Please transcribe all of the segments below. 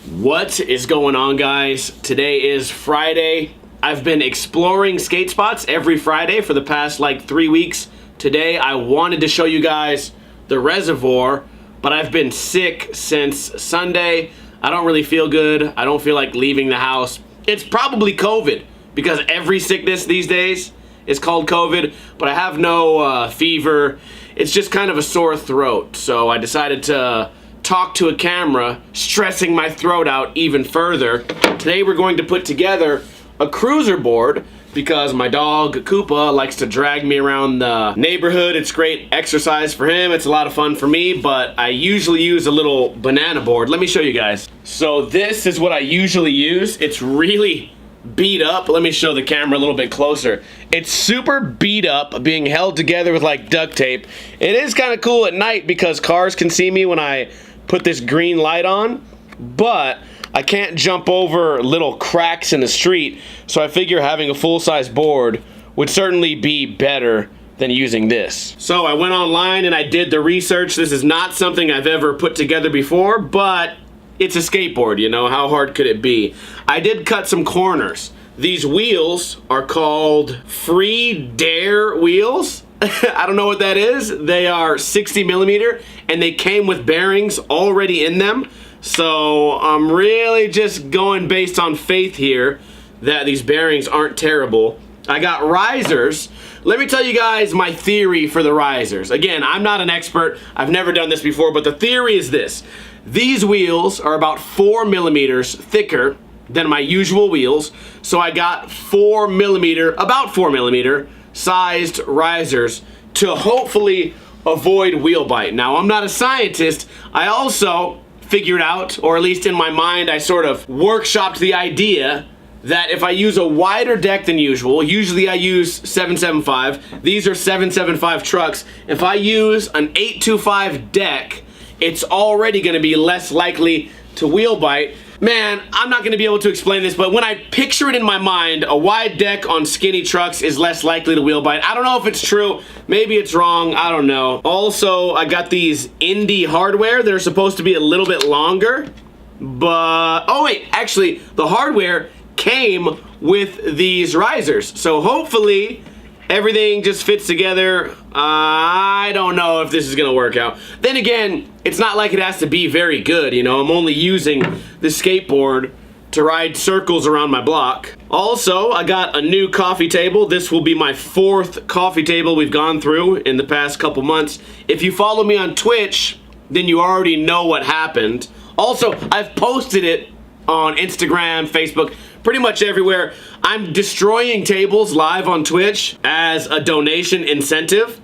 What is going on, guys? Today is Friday. I've been exploring skate spots every Friday for the past like 3 weeks. Today I wanted to show you guys the reservoir, but I've been sick since Sunday. I don't really feel good. I don't feel like leaving the house. It's probably COVID because every sickness these days is called COVID, but I have no fever. It's just kind of a sore throat. So I decided to talk to a camera, stressing my throat out even further. Today we're going to put together a cruiser board because my dog Koopa likes to drag me around the neighborhood. It's great exercise for him. It's a lot of fun for me, but I usually use a little banana board. Let me show you guys. So this is what I usually use. It's really beat up. Let me show the camera a little bit closer. It's super beat up, being held together with like duct tape. It is kind of cool at night because cars can see me when I put this green light on, but I can't jump over little cracks in the street, so I figure having a full-size board would certainly be better than using this. So I went online and I did the research. This is not something I've ever put together before, but it's a skateboard, you know, how hard could it be? I did cut some corners. These wheels are called Free Dare wheels. I don't know what that is. They are 60 millimeter and they came with bearings already in them. So I'm really just going based on faith here that these bearings aren't terrible. I got risers. Let me tell you guys my theory for the risers. Again, I'm not an expert. I've never done this before, but the theory is this. These wheels are about 4 millimeters thicker than my usual wheels. So I got about 4 millimeter sized risers to hopefully avoid wheel bite. Now, I'm not a scientist. I also figured out, or at least in my mind, I sort of workshopped the idea that if I use a wider deck than usual, usually I use 775, these are 775 trucks. If I use an 825 deck, it's already gonna be less likely to wheel bite. Man, I'm not gonna be able to explain this, but when I picture it in my mind, a wide deck on skinny trucks is less likely to wheel bite. I don't know if it's true. Maybe it's wrong. I don't know. Also, I got these indie hardware. They're supposed to be a little bit longer, but... oh wait, actually, the hardware came with these risers. So hopefully, everything just fits together. I don't know if this is gonna work out. Then again, it's not like it has to be very good, you know. I'm only using the skateboard to ride circles around my block. Also, I got a new coffee table. This will be my 4th coffee table we've gone through in the past couple months. If you follow me on Twitch, then you already know what happened. Also, I've posted it on Instagram, Facebook, pretty much everywhere. I'm destroying tables live on Twitch as a donation incentive.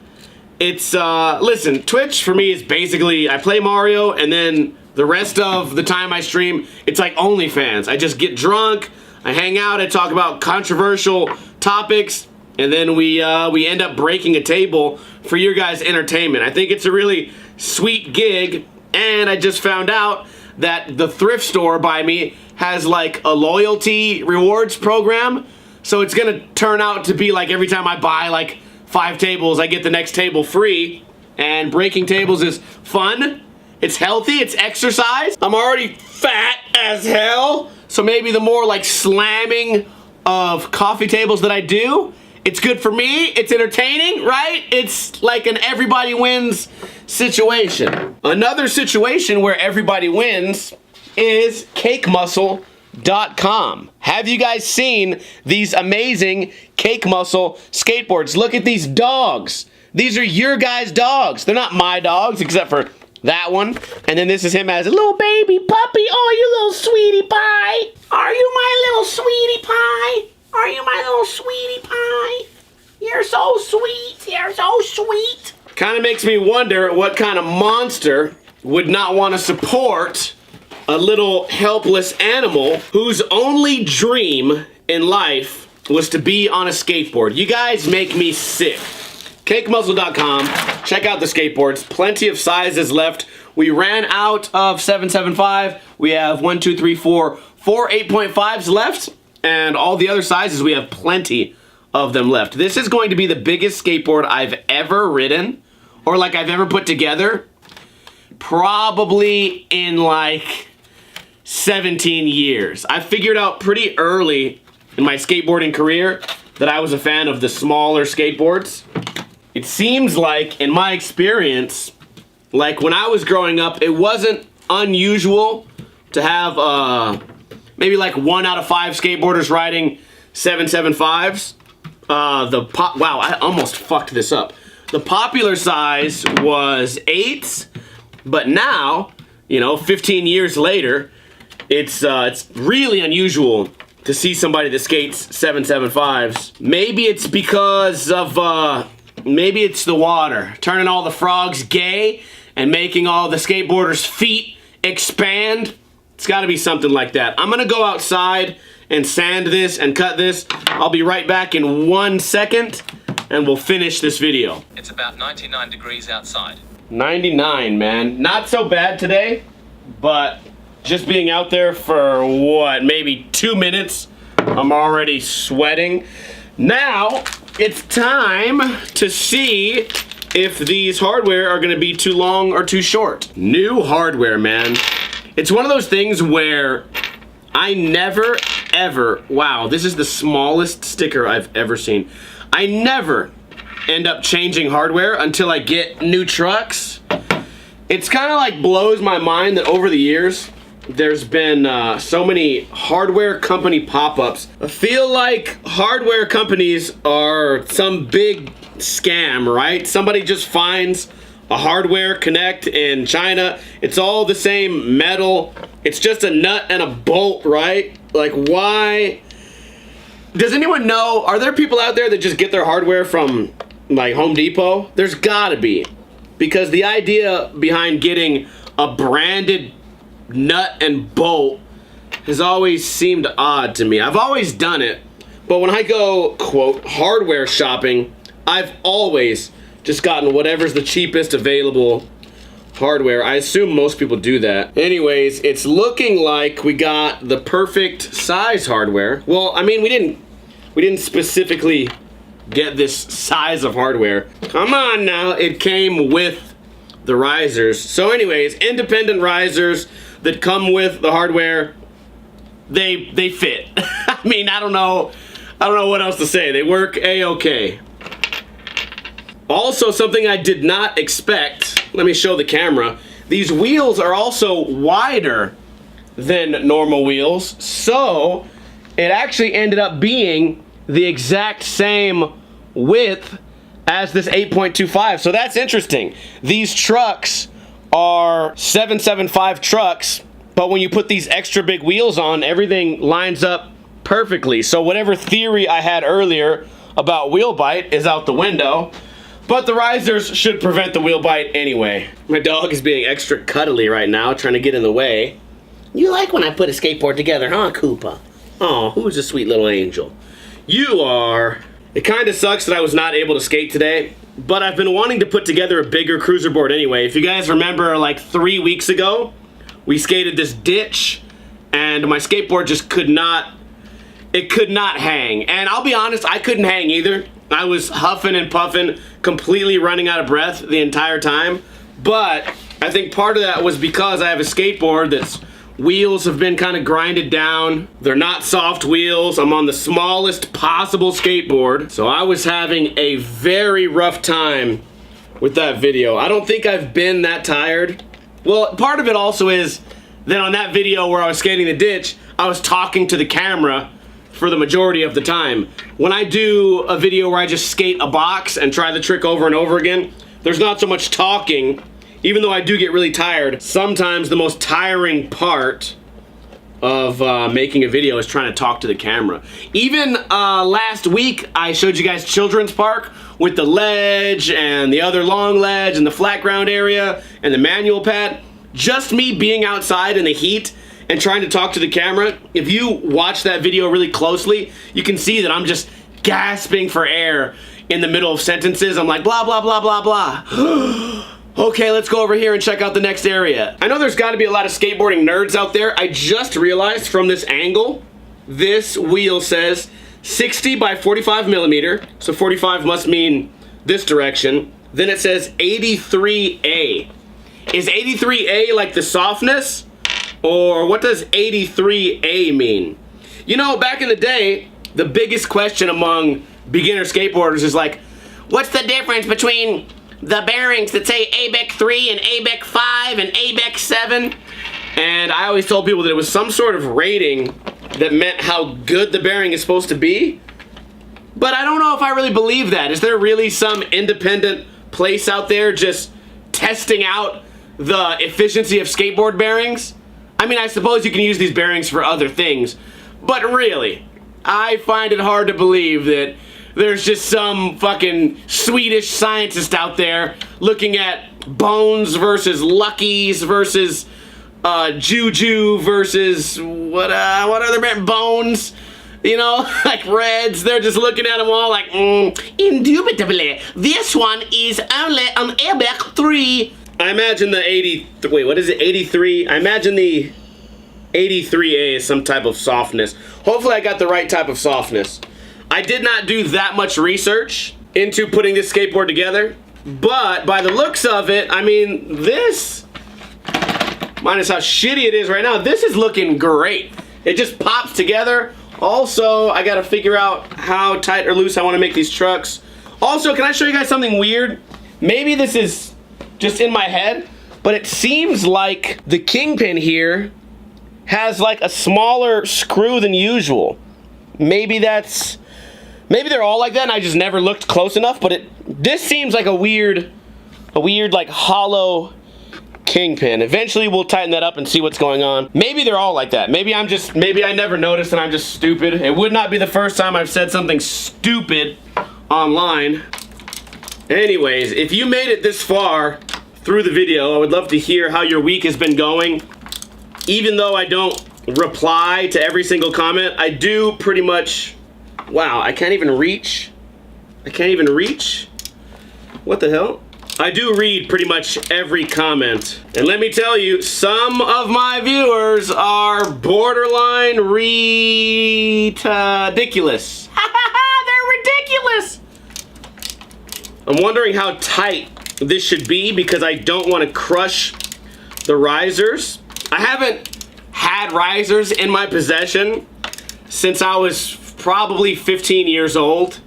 It's, listen, Twitch for me is basically, I play Mario and then the rest of the time I stream, it's like OnlyFans. I just get drunk, I hang out, I talk about controversial topics, and then we end up breaking a table for your guys' entertainment. I think it's a really sweet gig, and I just found out that the thrift store by me has like a loyalty rewards program. So it's gonna turn out to be like every time I buy like 5 tables, I get the next table free. And breaking tables is fun. It's healthy, it's exercise. I'm already fat as hell. So maybe the more like slamming of coffee tables that I do, it's good for me, it's entertaining, right? It's like an everybody wins situation. Another situation where everybody wins is cakemuscle.com. Have you guys seen these amazing Cake Muscle skateboards? Look at these dogs. These are your guys' dogs. They're not my dogs, except for that one. And then this is him as a little baby puppy. Oh, you little sweetie pie. Are you my little sweetie pie? Are you my little sweetie pie? You're so sweet. You're so sweet. Kind of makes me wonder what kind of monster would not want to support a little helpless animal whose only dream in life was to be on a skateboard. You guys make me sick. CakeMuscle.com. Check out the skateboards. Plenty of sizes left. We ran out of 775. We have 4 8.5s left, and all the other sizes, we have plenty of them left. This is going to be the biggest skateboard I've ever ridden, or like I've ever put together. Probably in like 17 years. I figured out pretty early in my skateboarding career that I was a fan of the smaller skateboards. It seems like, in my experience, like when I was growing up, it wasn't unusual to have maybe like 1 out of 5 skateboarders riding 775s. Wow, I almost fucked this up. The popular size was 8s, but now, you know, 15 years later, it's really unusual to see somebody that skates 775s. Maybe it's because of, maybe it's the water, turning all the frogs gay and making all the skateboarders' feet expand. It's gotta be something like that. I'm gonna go outside and sand this and cut this. I'll be right back in 1 second and we'll finish this video. It's about 99 degrees outside. 99, man. Not so bad today, but just being out there for what, maybe 2 minutes, I'm already sweating. Now, it's time to see if these hardware are gonna be too long or too short. New hardware, man. It's one of those things where I never, ever, wow, this is the smallest sticker I've ever seen. I never end up changing hardware until I get new trucks. It's kind of like blows my mind that over the years, there's been so many hardware company pop-ups. I feel like hardware companies are some big scam, right? Somebody just finds a hardware connect in China. It's all the same metal. It's just a nut and a bolt, right? Like, why? Does anyone know, are there people out there that just get their hardware from like Home Depot? There's gotta be. Because the idea behind getting a branded nut and bolt has always seemed odd to me. I've always done it, but when I go, quote, hardware shopping, I've always just gotten whatever's the cheapest available hardware. I assume most people do that. Anyways, it's looking like we got the perfect size hardware. Well, I mean, we didn't specifically get this size of hardware. Come on now, it came with the risers. So anyways, independent risers that come with the hardware, they fit. I mean, I don't know what else to say. They work a-okay. Also, something I did not expect, let me show the camera. These wheels are also wider than normal wheels, so it actually ended up being the exact same width as this 8.25, so that's interesting. These trucks are 775 trucks, but when you put these extra big wheels on, everything lines up perfectly. So whatever theory I had earlier about wheel bite is out the window. But the risers should prevent the wheel bite anyway. My dog is being extra cuddly right now, trying to get in the way. You like when I put a skateboard together, huh, Koopa? Oh, who's a sweet little angel? You are. It kind of sucks that I was not able to skate today, but I've been wanting to put together a bigger cruiser board anyway. If you guys remember, like 3 weeks ago, we skated this ditch, and my skateboard just could not hang. And I'll be honest, I couldn't hang either. I was huffing and puffing, completely running out of breath the entire time. But I think part of that was because I have a skateboard that's wheels have been kind of grinded down. They're not soft wheels. I'm on the smallest possible skateboard. So I was having a very rough time with that video. I don't think I've been that tired. Well, part of it also is that on that video where I was skating the ditch, I was talking to the camera for the majority of the time. When I do a video where I just skate a box and try the trick over and over again, there's not so much talking. Even though I do get really tired, sometimes the most tiring part of making a video is trying to talk to the camera. Even last week, I showed you guys Children's Park with the ledge and the other long ledge and the flat ground area and the manual pad. Just me being outside in the heat and trying to talk to the camera. If you watch that video really closely, you can see that I'm just gasping for air in the middle of sentences. I'm like, blah, blah, blah, blah, blah. Okay, let's go over here and check out the next area. I know there's gotta be a lot of skateboarding nerds out there. I just realized from this angle, this wheel says 60 by 45 millimeter. So 45 must mean this direction. Then it says 83A. Is 83A like the softness? Or what does 83A mean? You know, back in the day, the biggest question among beginner skateboarders is like, what's the difference between the bearings that say ABEC 3 and ABEC 5 and ABEC 7? And I always told people that it was some sort of rating that meant how good the bearing is supposed to be. But I don't know if I really believe that. Is there really some independent place out there just testing out the efficiency of skateboard bearings? I mean, I suppose you can use these bearings for other things, but really, I find it hard to believe that there's just some fucking Swedish scientist out there looking at Bones versus Lucky's versus Juju versus what other brand? Bones, you know, like Reds. They're just looking at them all like, indubitably, this one is only an ABEC 3. I imagine the 83? I imagine the 83A is some type of softness. Hopefully I got the right type of softness. I did not do that much research into putting this skateboard together, but by the looks of it, I mean, this, minus how shitty it is right now, this is looking great. It just pops together. Also, I gotta figure out how tight or loose I wanna make these trucks. Also, can I show you guys something weird? Maybe this is just in my head, but it seems like the kingpin here has like a smaller screw than usual. Maybe they're all like that and I just never looked close enough, but this seems like a weird like hollow kingpin. Eventually we'll tighten that up and see what's going on. Maybe they're all like that. Maybe I never noticed and I'm just stupid. It would not be the first time I've said something stupid online. Anyways, if you made it this far through the video, I would love to hear how your week has been going. Even though I don't reply to every single comment, I do pretty much... Wow, I can't even reach. What the hell? I do read pretty much every comment. And let me tell you, some of my viewers are borderline ridiculous. They're ridiculous! I'm wondering how tight this should be because I don't want to crush the risers. I haven't had risers in my possession since I was probably 15 years old.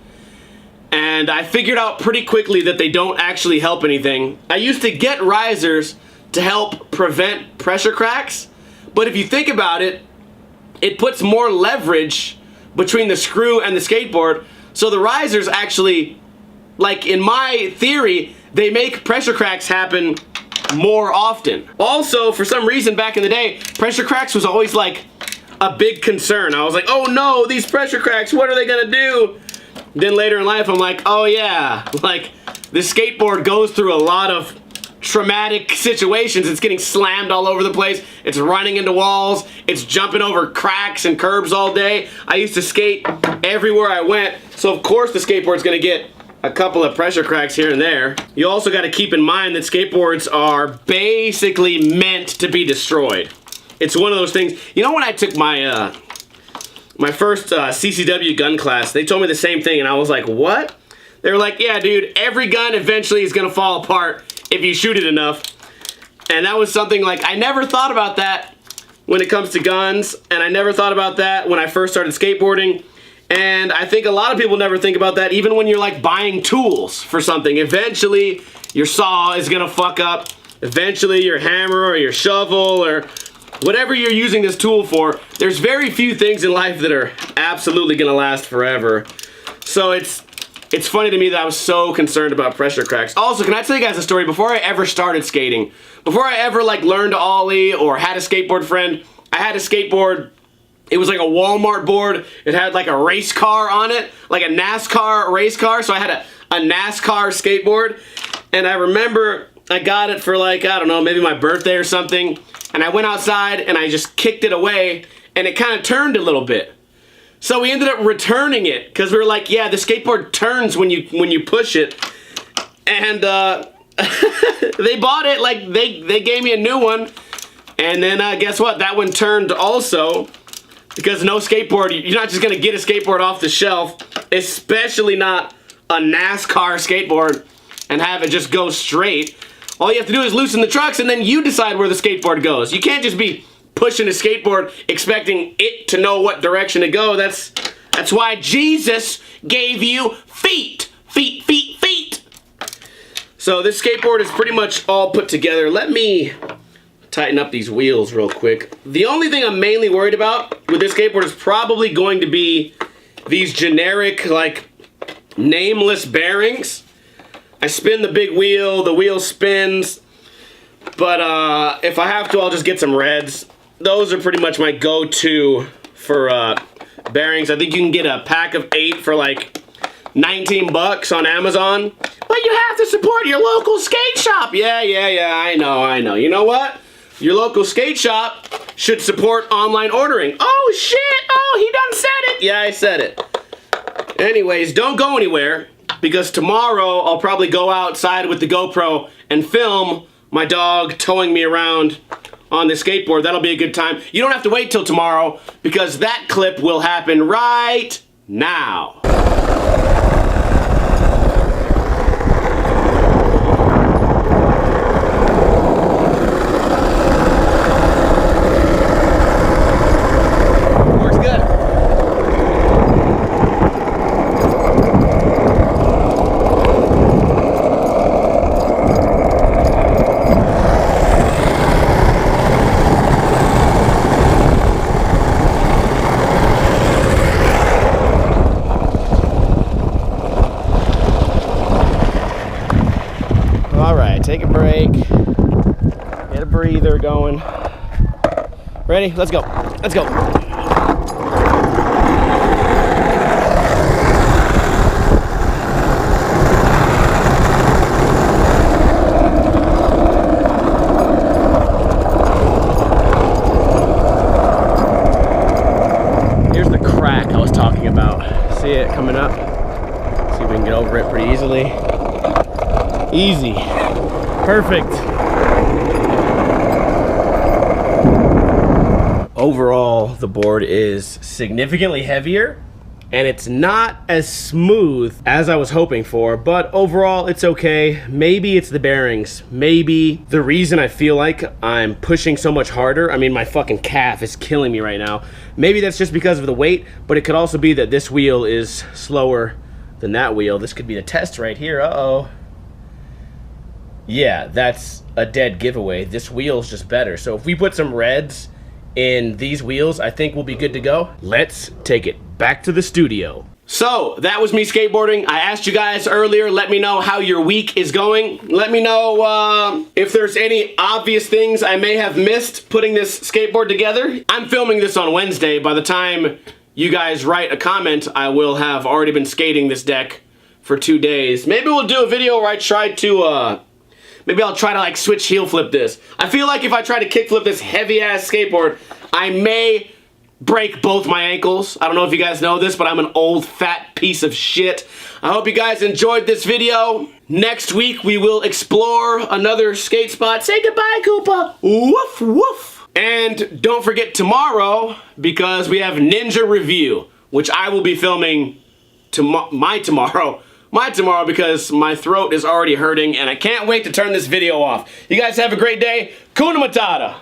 And I figured out pretty quickly that they don't actually help anything. I used to get risers to help prevent pressure cracks. But if you think about it, it puts more leverage between the screw and the skateboard. So the risers actually, like in my theory, they make pressure cracks happen more often. Also, for some reason back in the day, pressure cracks was always like a big concern. I was like, oh no, these pressure cracks, what are they gonna do? Then later in life, I'm like, oh yeah, like this skateboard goes through a lot of traumatic situations. It's getting slammed all over the place. It's running into walls. It's jumping over cracks and curbs all day. I used to skate everywhere I went. So of course the skateboard's gonna get a couple of pressure cracks here and there. You also gotta keep in mind that skateboards are basically meant to be destroyed. It's one of those things, you know, when I took my my first CCW gun class, they told me the same thing and I was like, what? They were like, yeah dude, every gun eventually is gonna fall apart if you shoot it enough. And that was something like, I never thought about that when it comes to guns, and I never thought about that when I first started skateboarding. And I think a lot of people never think about that even when you're like buying tools for something. Eventually your saw is gonna fuck up. Eventually your hammer or your shovel or whatever you're using this tool for, there's very few things in life that are absolutely gonna last forever. So it's funny to me that I was so concerned about pressure cracks. Also, can I tell you guys a story? Before I ever started skating, before I ever like learned to ollie or had a skateboard friend, I had a skateboard. It was like a Walmart board. It had like a race car on it, like a NASCAR race car. So I had a NASCAR skateboard. And I remember I got it for like, I don't know, maybe my birthday or something. And I went outside and I just kicked it away and it kind of turned a little bit. So we ended up returning it because we were like, yeah, the skateboard turns when you push it. And they bought it, like they gave me a new one. And then guess what? That one turned also. Because no skateboard, you're not just gonna get a skateboard off the shelf, especially not a NASCAR skateboard, and have it just go straight. All you have to do is loosen the trucks and then you decide where the skateboard goes. You can't just be pushing a skateboard expecting it to know what direction to go. That's why Jesus gave you feet. Feet, feet, feet. So this skateboard is pretty much all put together. Let me tighten up these wheels real quick. The only thing I'm mainly worried about with this skateboard is probably going to be these generic, like, nameless bearings. I spin the big wheel, the wheel spins, but if I have to, I'll just get some reds. Those are pretty much my go-to for bearings. I think you can get a pack of 8 for like 19 bucks on Amazon. But you have to support your local skate shop. Yeah, I know. You know what? Your local skate shop should support online ordering. Oh shit, oh, he done said it. Yeah, I said it. Anyways, don't go anywhere, because tomorrow I'll probably go outside with the GoPro and film my dog towing me around on the skateboard. That'll be a good time. You don't have to wait till tomorrow, because that clip will happen right now. Take a break, get a breather going. Ready? Let's go. Let's go. Here's the crack I was talking about. See it coming up? See if we can get over it pretty easily. Easy. Perfect. Overall, the board is significantly heavier, and it's not as smooth as I was hoping for, but overall, it's okay. Maybe it's the bearings. Maybe the reason I feel like I'm pushing so much harder, I mean, my fucking calf is killing me right now. Maybe that's just because of the weight, but it could also be that this wheel is slower than that wheel. This could be the test right here. Uh-oh. Yeah, that's a dead giveaway. This wheel's just better. So if we put some reds in these wheels, I think we'll be good to go. Let's take it back to the studio. So that was me skateboarding. I asked you guys earlier, let me know how your week is going. Let me know if there's any obvious things I may have missed putting this skateboard together. I'm filming this on Wednesday. By the time you guys write a comment, I will have already been skating this deck for 2 days. Maybe we'll do a video where I try to maybe I'll try to like switch heel flip this. I feel like if I try to kick flip this heavy ass skateboard, I may break both my ankles. I don't know if you guys know this, but I'm an old fat piece of shit. I hope you guys enjoyed this video. Next week we will explore another skate spot. Say goodbye, Koopa. Woof woof. And don't forget tomorrow, because we have Ninja Review, which I will be filming my tomorrow because my throat is already hurting and I can't wait to turn this video off. You guys have a great day. Kuna Matata.